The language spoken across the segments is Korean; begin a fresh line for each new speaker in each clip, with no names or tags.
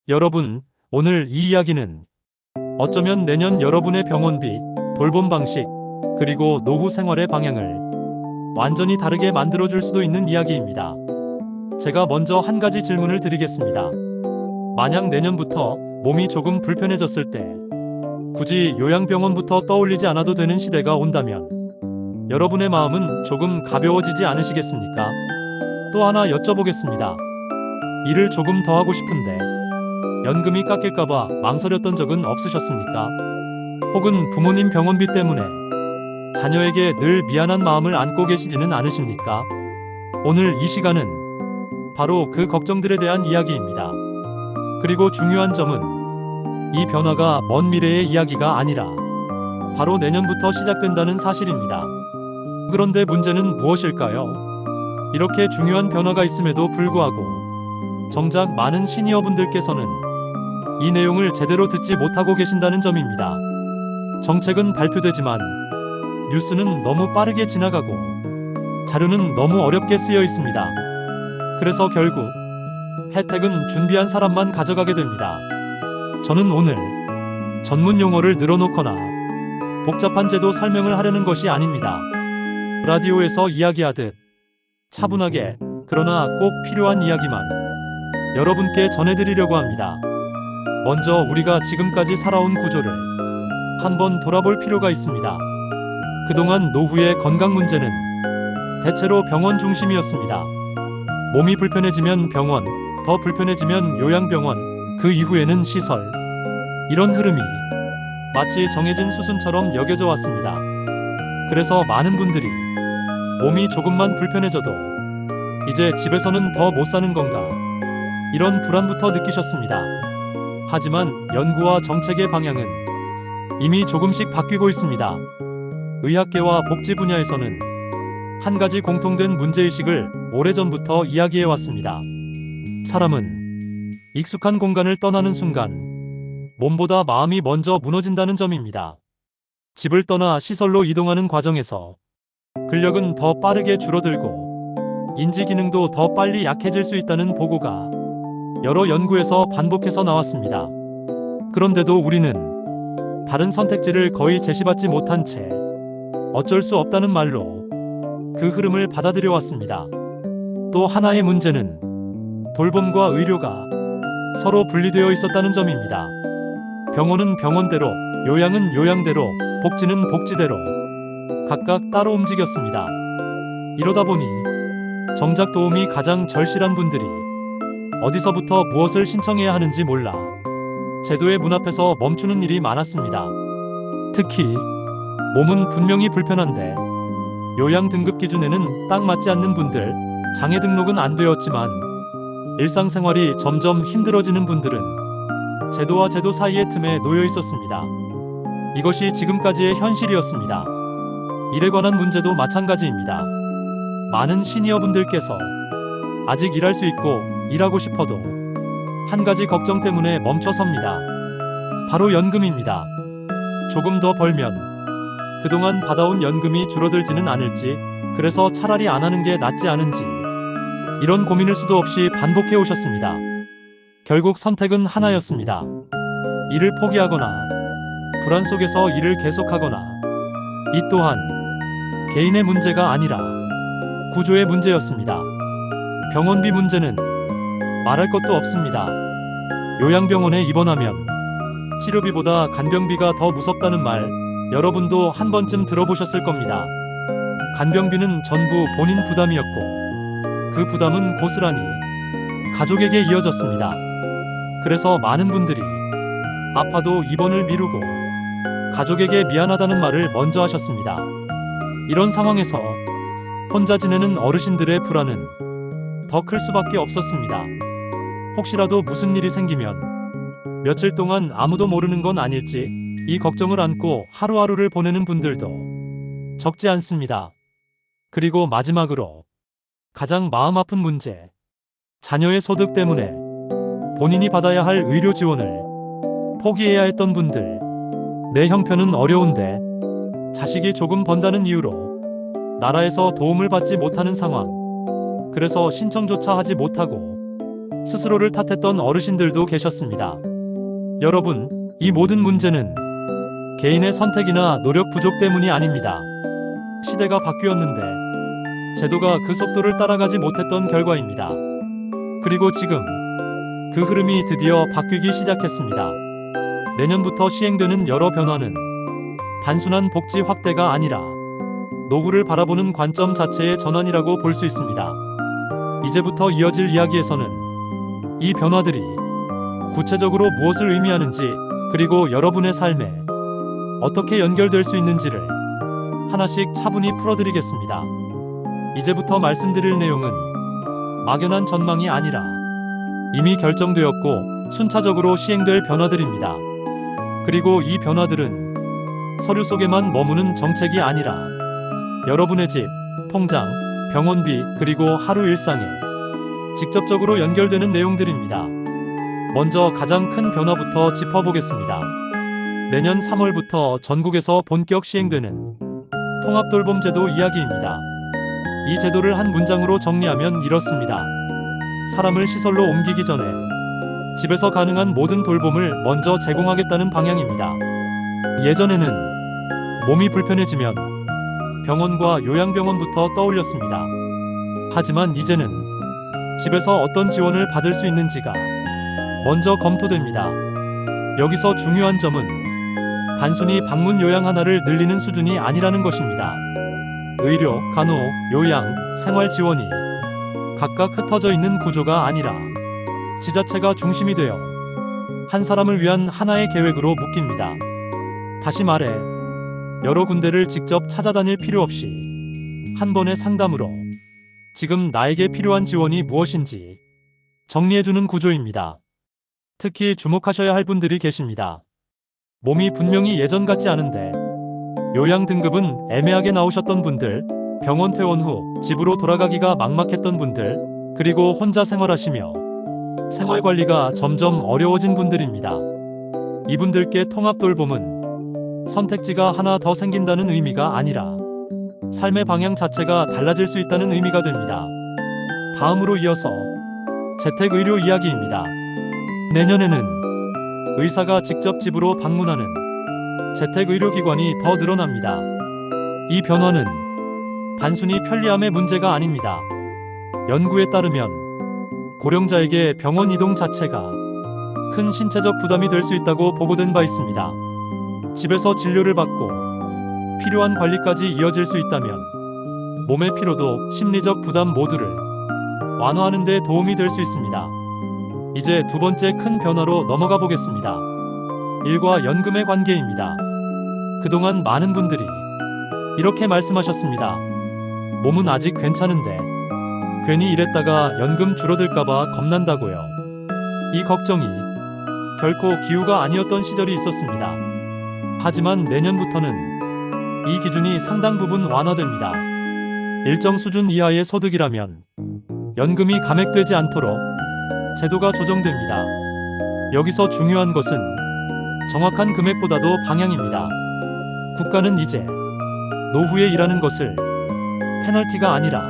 여러분, 오늘 이 이야기는 어쩌면 내년 여러분의 병원비, 돌봄 방식, 그리고 노후 생활의 방향을 완전히 다르게 만들어줄 수도 있는 이야기입니다. 제가 먼저 한 가지 질문을 드리겠습니다. 만약 내년부터 몸이 조금 불편해졌을 때 굳이 요양병원부터 떠올리지 않아도 되는 시대가 온다면 여러분의 마음은 조금 가벼워지지 않으시겠습니까? 또 하나 여쭤보겠습니다. 일을 조금 더 하고 싶은데 연금이 깎일까봐 망설였던 적은 없으셨습니까? 혹은 부모님 병원비 때문에 자녀에게 늘 미안한 마음을 안고 계시지는 않으십니까? 오늘 이 시간은 바로 그 걱정들에 대한 이야기입니다. 그리고 중요한 점은 이 변화가 먼 미래의 이야기가 아니라 바로 내년부터 시작된다는 사실입니다. 그런데 문제는 무엇일까요? 이렇게 중요한 변화가 있음에도 불구하고 정작 많은 시니어분들께서는 이 내용을 제대로 듣지 못하고 계신다는 점입니다. 정책은 발표되지만 뉴스는 너무 빠르게 지나가고 자료는 너무 어렵게 쓰여 있습니다. 그래서 결국 혜택은 준비한 사람만 가져가게 됩니다. 저는 오늘 전문 용어를 늘어놓거나 복잡한 제도 설명을 하려는 것이 아닙니다. 라디오에서 이야기하듯 차분하게, 그러나 꼭 필요한 이야기만 여러분께 전해드리려고 합니다. 먼저 우리가 지금까지 살아온 구조를 한번 돌아볼 필요가 있습니다. 그동안 노후의 건강 문제는 대체로 병원 중심이었습니다. 몸이 불편해지면 병원, 더 불편해지면 요양병원, 그 이후에는 시설. 이런 흐름이 마치 정해진 수순처럼 여겨져 왔습니다. 그래서 많은 분들이 몸이 조금만 불편해져도 이제 집에서는 더 못 사는 건가? 이런 불안부터 느끼셨습니다. 하지만 연구와 정책의 방향은 이미 조금씩 바뀌고 있습니다. 의학계와 복지 분야에서는 한 가지 공통된 문제의식을 오래전부터 이야기해 왔습니다. 사람은 익숙한 공간을 떠나는 순간 몸보다 마음이 먼저 무너진다는 점입니다. 집을 떠나 시설로 이동하는 과정에서 근력은 더 빠르게 줄어들고 인지 기능도 더 빨리 약해질 수 있다는 보고가 여러 연구에서 반복해서 나왔습니다. 그런데도 우리는 다른 선택지를 거의 제시받지 못한 채 어쩔 수 없다는 말로 그 흐름을 받아들여 왔습니다. 또 하나의 문제는 돌봄과 의료가 서로 분리되어 있었다는 점입니다. 병원은 병원대로, 요양은 요양대로, 복지는 복지대로 각각 따로 움직였습니다. 이러다 보니 정작 도움이 가장 절실한 분들이 어디서부터 무엇을 신청해야 하는지 몰라 제도의 문 앞에서 멈추는 일이 많았습니다. 특히 몸은 분명히 불편한데 요양 등급 기준에는 딱 맞지 않는 분들, 장애 등록은 안 되었지만 일상생활이 점점 힘들어지는 분들은 제도와 제도 사이의 틈에 놓여 있었습니다. 이것이 지금까지의 현실이었습니다. 일에 관한 문제도 마찬가지입니다. 많은 시니어분들께서 아직 일할 수 있고 일하고 싶어도 한 가지 걱정 때문에 멈춰섭니다. 바로 연금입니다. 조금 더 벌면 그동안 받아온 연금이 줄어들지는 않을지, 그래서 차라리 안 하는 게 낫지 않은지, 이런 고민을 수도 없이 반복해 오셨습니다. 결국 선택은 하나였습니다. 일을 포기하거나 불안 속에서 일을 계속하거나. 이 또한 개인의 문제가 아니라 구조의 문제였습니다. 병원비 문제는 말할 것도 없습니다. 요양병원에 입원하면 치료비보다 간병비가 더 무섭다는 말, 여러분도 한 번쯤 들어보셨을 겁니다. 간병비는 전부 본인 부담이었고 그 부담은 고스란히 가족에게 이어졌습니다. 그래서 많은 분들이 아파도 입원을 미루고 가족에게 미안하다는 말을 먼저 하셨습니다. 이런 상황에서 혼자 지내는 어르신들의 불안은 더 클 수밖에 없었습니다. 혹시라도 무슨 일이 생기면 며칠 동안 아무도 모르는 건 아닐지, 이 걱정을 안고 하루하루를 보내는 분들도 적지 않습니다. 그리고 마지막으로 가장 마음 아픈 문제, 자녀의 소득 때문에 본인이 받아야 할 의료 지원을 포기해야 했던 분들. 내 형편은 어려운데 자식이 조금 번다는 이유로 나라에서 도움을 받지 못하는 상황. 그래서 신청조차 하지 못하고 스스로를 탓했던 어르신들도 계셨습니다. 여러분, 이 모든 문제는 개인의 선택이나 노력 부족 때문이 아닙니다. 시대가 바뀌었는데 제도가 그 속도를 따라가지 못했던 결과입니다. 그리고 지금 그 흐름이 드디어 바뀌기 시작했습니다. 내년부터 시행되는 여러 변화는 단순한 복지 확대가 아니라 노후를 바라보는 관점 자체의 전환이라고 볼 수 있습니다. 이제부터 이어질 이야기에서는 이 변화들이 구체적으로 무엇을 의미하는지, 그리고 여러분의 삶에 어떻게 연결될 수 있는지를 하나씩 차분히 풀어드리겠습니다. 이제부터 말씀드릴 내용은 막연한 전망이 아니라 이미 결정되었고 순차적으로 시행될 변화들입니다. 그리고 이 변화들은 서류 속에만 머무는 정책이 아니라 여러분의 집, 통장, 병원비, 그리고 하루 일상에 직접적으로 연결되는 내용들입니다. 먼저 가장 큰 변화부터 짚어보겠습니다. 내년 3월부터 전국에서 본격 시행되는 통합돌봄제도 이야기입니다. 이 제도를 한 문장으로 정리하면 이렇습니다. 사람을 시설로 옮기기 전에 집에서 가능한 모든 돌봄을 먼저 제공하겠다는 방향입니다. 예전에는 몸이 불편해지면 병원과 요양병원부터 떠올렸습니다. 하지만 이제는 집에서 어떤 지원을 받을 수 있는지가 먼저 검토됩니다. 여기서 중요한 점은 단순히 방문 요양 하나를 늘리는 수준이 아니라는 것입니다. 의료, 간호, 요양, 생활 지원이 각각 흩어져 있는 구조가 아니라 지자체가 중심이 되어 한 사람을 위한 하나의 계획으로 묶입니다. 다시 말해, 여러 군데를 직접 찾아다닐 필요 없이 한 번의 상담으로 지금 나에게 필요한 지원이 무엇인지 정리해주는 구조입니다. 특히 주목하셔야 할 분들이 계십니다. 몸이 분명히 예전 같지 않은데 요양 등급은 애매하게 나오셨던 분들, 병원 퇴원 후 집으로 돌아가기가 막막했던 분들, 그리고 혼자 생활하시며 생활 관리가 점점 어려워진 분들입니다. 이분들께 통합돌봄은 선택지가 하나 더 생긴다는 의미가 아니라 삶의 방향 자체가 달라질 수 있다는 의미가 됩니다. 다음으로 이어서 재택의료 이야기입니다. 내년에는 의사가 직접 집으로 방문하는 재택의료기관이 더 늘어납니다. 이 변화는 단순히 편리함의 문제가 아닙니다. 연구에 따르면 고령자에게 병원 이동 자체가 큰 신체적 부담이 될 수 있다고 보고된 바 있습니다. 집에서 진료를 받고 필요한 관리까지 이어질 수 있다면 몸의 피로도, 심리적 부담 모두를 완화하는 데 도움이 될 수 있습니다. 이제 두 번째 큰 변화로 넘어가 보겠습니다. 일과 연금의 관계입니다. 그동안 많은 분들이 이렇게 말씀하셨습니다. 몸은 아직 괜찮은데 괜히 일했다가 연금 줄어들까봐 겁난다고요. 이 걱정이 결코 기우가 아니었던 시절이 있었습니다. 하지만 내년부터는 이 기준이 상당 부분 완화됩니다. 일정 수준 이하의 소득이라면 연금이 감액되지 않도록 제도가 조정됩니다. 여기서 중요한 것은 정확한 금액보다도 방향입니다. 국가는 이제 노후에 일하는 것을 페널티가 아니라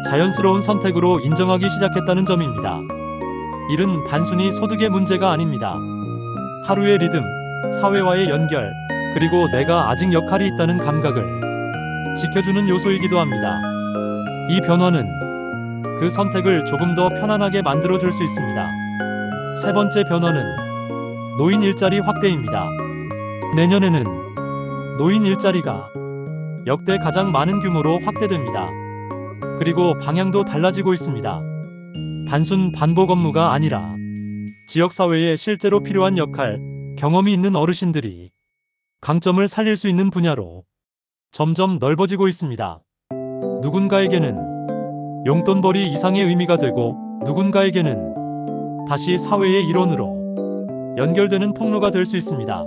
자연스러운 선택으로 인정하기 시작했다는 점입니다. 일은 단순히 소득의 문제가 아닙니다. 하루의 리듬, 사회와의 연결, 그리고 내가 아직 역할이 있다는 감각을 지켜주는 요소이기도 합니다. 이 변화는 그 선택을 조금 더 편안하게 만들어줄 수 있습니다. 세 번째 변화는 노인 일자리 확대입니다. 내년에는 노인 일자리가 역대 가장 많은 규모로 확대됩니다. 그리고 방향도 달라지고 있습니다. 단순 반복 업무가 아니라 지역사회에 실제로 필요한 역할, 경험이 있는 어르신들이 강점을 살릴 수 있는 분야로 점점 넓어지고 있습니다. 누군가에게는 용돈벌이 이상의 의미가 되고 누군가에게는 다시 사회의 일원으로 연결되는 통로가 될 수 있습니다.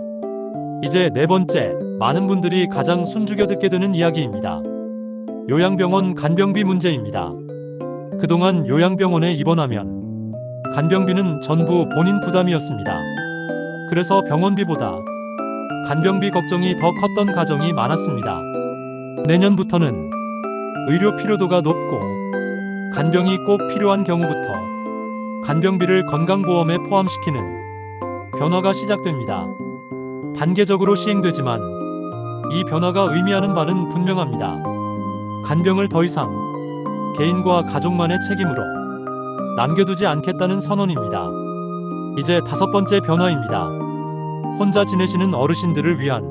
이제 네 번째, 많은 분들이 가장 숨죽여 듣게 되는 이야기입니다. 요양병원 간병비 문제입니다. 그동안 요양병원에 입원하면 간병비는 전부 본인 부담이었습니다. 그래서 병원비보다 간병비 걱정이 더 컸던 가정이 많았습니다. 내년부터는 의료 필요도가 높고 간병이 꼭 필요한 경우부터 간병비를 건강보험에 포함시키는 변화가 시작됩니다. 단계적으로 시행되지만 이 변화가 의미하는 바는 분명합니다. 간병을 더 이상 개인과 가족만의 책임으로 남겨두지 않겠다는 선언입니다. 이제 5번째 변화입니다. 혼자 지내시는 어르신들을 위한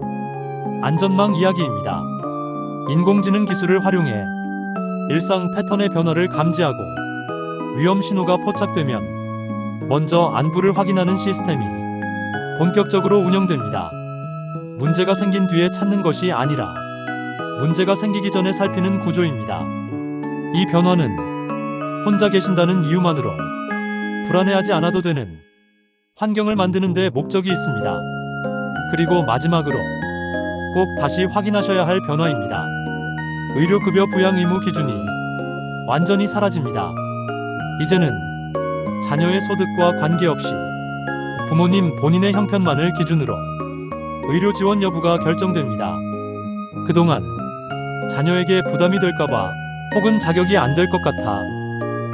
안전망 이야기입니다. 인공지능 기술을 활용해 일상 패턴의 변화를 감지하고 위험 신호가 포착되면 먼저 안부를 확인하는 시스템이 본격적으로 운영됩니다. 문제가 생긴 뒤에 찾는 것이 아니라 문제가 생기기 전에 살피는 구조입니다. 이 변화는 혼자 계신다는 이유만으로 불안해하지 않아도 되는 환경을 만드는 데 목적이 있습니다. 그리고 마지막으로 꼭 다시 확인하셔야 할 변화입니다. 의료급여 부양 의무 기준이 완전히 사라집니다. 이제는 자녀의 소득과 관계없이 부모님 본인의 형편만을 기준으로 의료 지원 여부가 결정됩니다. 그동안 자녀에게 부담이 될까봐 혹은 자격이 안 될 것 같아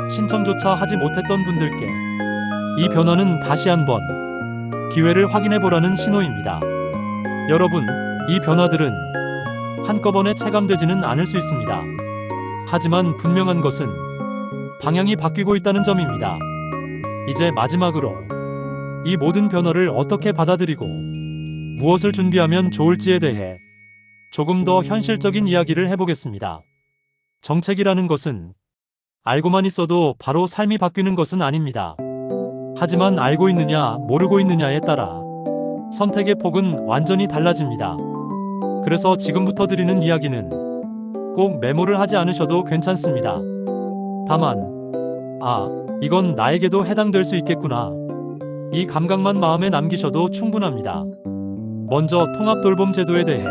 신청조차 하지 못했던 분들께 이 변화는 다시 한번 기회를 확인해보라는 신호입니다. 여러분, 이 변화들은 한꺼번에 체감되지는 않을 수 있습니다. 하지만 분명한 것은 방향이 바뀌고 있다는 점입니다. 이제 마지막으로 이 모든 변화를 어떻게 받아들이고 무엇을 준비하면 좋을지에 대해 조금 더 현실적인 이야기를 해보겠습니다. 정책이라는 것은 알고만 있어도 바로 삶이 바뀌는 것은 아닙니다. 하지만 알고 있느냐, 모르고 있느냐에 따라 선택의 폭은 완전히 달라집니다. 그래서 지금부터 드리는 이야기는 꼭 메모를 하지 않으셔도 괜찮습니다. 다만, 이건 나에게도 해당될 수 있겠구나. 이 감각만 마음에 남기셔도 충분합니다. 먼저 통합돌봄 제도에 대해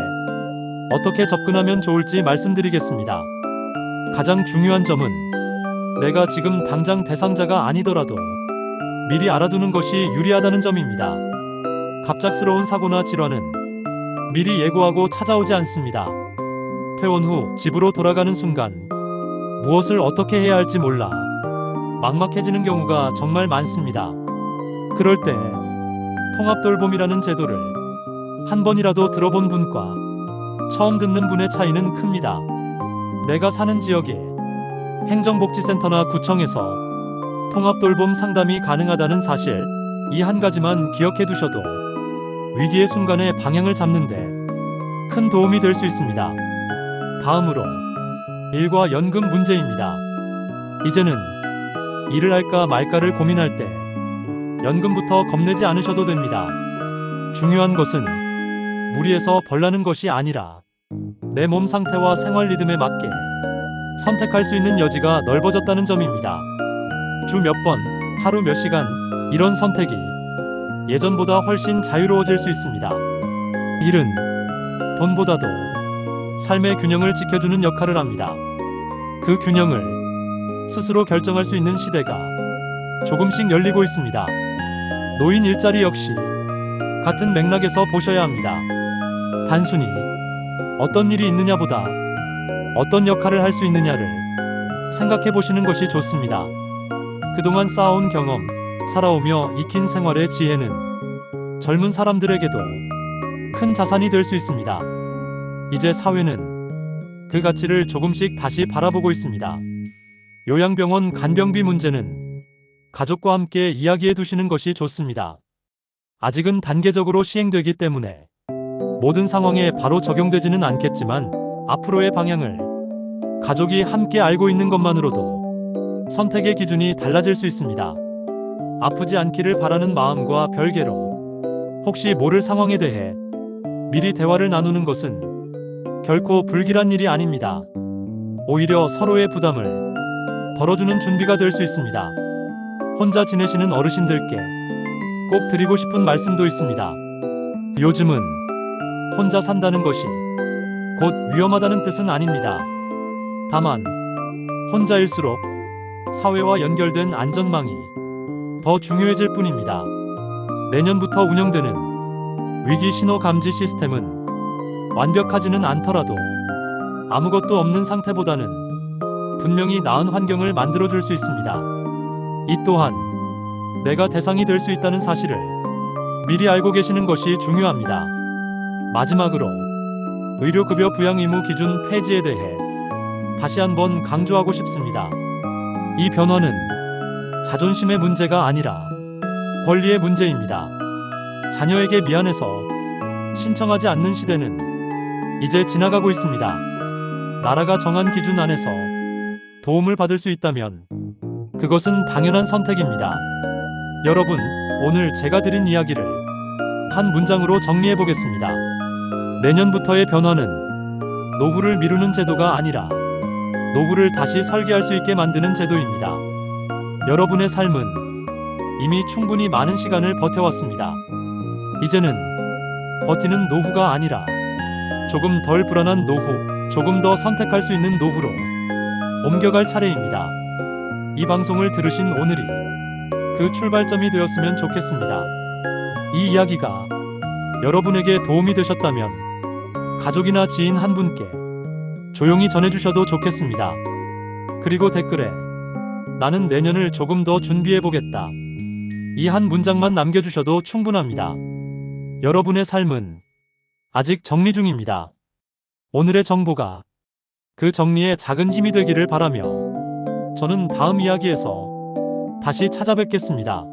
어떻게 접근하면 좋을지 말씀드리겠습니다. 가장 중요한 점은 내가 지금 당장 대상자가 아니더라도 미리 알아두는 것이 유리하다는 점입니다. 갑작스러운 사고나 질환은 미리 예고하고 찾아오지 않습니다. 퇴원 후 집으로 돌아가는 순간 무엇을 어떻게 해야 할지 몰라 막막해지는 경우가 정말 많습니다. 그럴 때 통합돌봄이라는 제도를 한 번이라도 들어본 분과 처음 듣는 분의 차이는 큽니다. 내가 사는 지역에 행정복지센터나 구청에서 통합돌봄 상담이 가능하다는 사실, 이 한 가지만 기억해 두셔도 위기의 순간에 방향을 잡는데 큰 도움이 될 수 있습니다. 다음으로 일과 연금 문제입니다. 이제는 일을 할까 말까를 고민할 때 연금부터 겁내지 않으셔도 됩니다. 중요한 것은 무리해서 벌라는 것이 아니라 내 몸 상태와 생활 리듬에 맞게 선택할 수 있는 여지가 넓어졌다는 점입니다. 주 몇 번, 하루 몇 시간, 이런 선택이 예전보다 훨씬 자유로워질 수 있습니다. 일은 돈보다도 삶의 균형을 지켜주는 역할을 합니다. 그 균형을 스스로 결정할 수 있는 시대가 조금씩 열리고 있습니다. 노인 일자리 역시 같은 맥락에서 보셔야 합니다. 단순히 어떤 일이 있느냐보다 어떤 역할을 할 수 있느냐를 생각해 보시는 것이 좋습니다. 그동안 쌓아온 경험, 살아오며 익힌 생활의 지혜는 젊은 사람들에게도 큰 자산이 될 수 있습니다. 이제 사회는 그 가치를 조금씩 다시 바라보고 있습니다. 요양병원 간병비 문제는 가족과 함께 이야기해 두시는 것이 좋습니다. 아직은 단계적으로 시행되기 때문에 모든 상황에 바로 적용되지는 않겠지만 앞으로의 방향을 가족이 함께 알고 있는 것만으로도 선택의 기준이 달라질 수 있습니다. 아프지 않기를 바라는 마음과 별개로 혹시 모를 상황에 대해 미리 대화를 나누는 것은 결코 불길한 일이 아닙니다. 오히려 서로의 부담을 덜어주는 준비가 될 수 있습니다. 혼자 지내시는 어르신들께 꼭 드리고 싶은 말씀도 있습니다. 요즘은 혼자 산다는 것이 곧 위험하다는 뜻은 아닙니다. 다만 혼자일수록 사회와 연결된 안전망이 더 중요해질 뿐입니다. 내년부터 운영되는 위기 신호 감지 시스템은 완벽하지는 않더라도 아무것도 없는 상태보다는 분명히 나은 환경을 만들어줄 수 있습니다. 이 또한 내가 대상이 될 수 있다는 사실을 미리 알고 계시는 것이 중요합니다. 마지막으로 의료급여 부양 의무 기준 폐지에 대해 다시 한번 강조하고 싶습니다. 이 변화는 자존심의 문제가 아니라 권리의 문제입니다. 자녀에게 미안해서 신청하지 않는 시대는 이제 지나가고 있습니다. 나라가 정한 기준 안에서 도움을 받을 수 있다면 그것은 당연한 선택입니다. 여러분, 오늘 제가 드린 이야기를 한 문장으로 정리해 보겠습니다. 내년부터의 변화는 노후를 미루는 제도가 아니라 노후를 다시 설계할 수 있게 만드는 제도입니다. 여러분의 삶은 이미 충분히 많은 시간을 버텨왔습니다. 이제는 버티는 노후가 아니라 조금 덜 불안한 노후, 조금 더 선택할 수 있는 노후로 옮겨갈 차례입니다. 이 방송을 들으신 오늘이 그 출발점이 되었으면 좋겠습니다. 이 이야기가 여러분에게 도움이 되셨다면 가족이나 지인 한 분께 조용히 전해주셔도 좋겠습니다. 그리고 댓글에 나는 내년을 조금 더 준비해보겠다. 이 한 문장만 남겨주셔도 충분합니다. 여러분의 삶은 아직 정리 중입니다. 오늘의 정보가 그 정리에 작은 힘이 되기를 바라며 저는 다음 이야기에서 다시 찾아뵙겠습니다.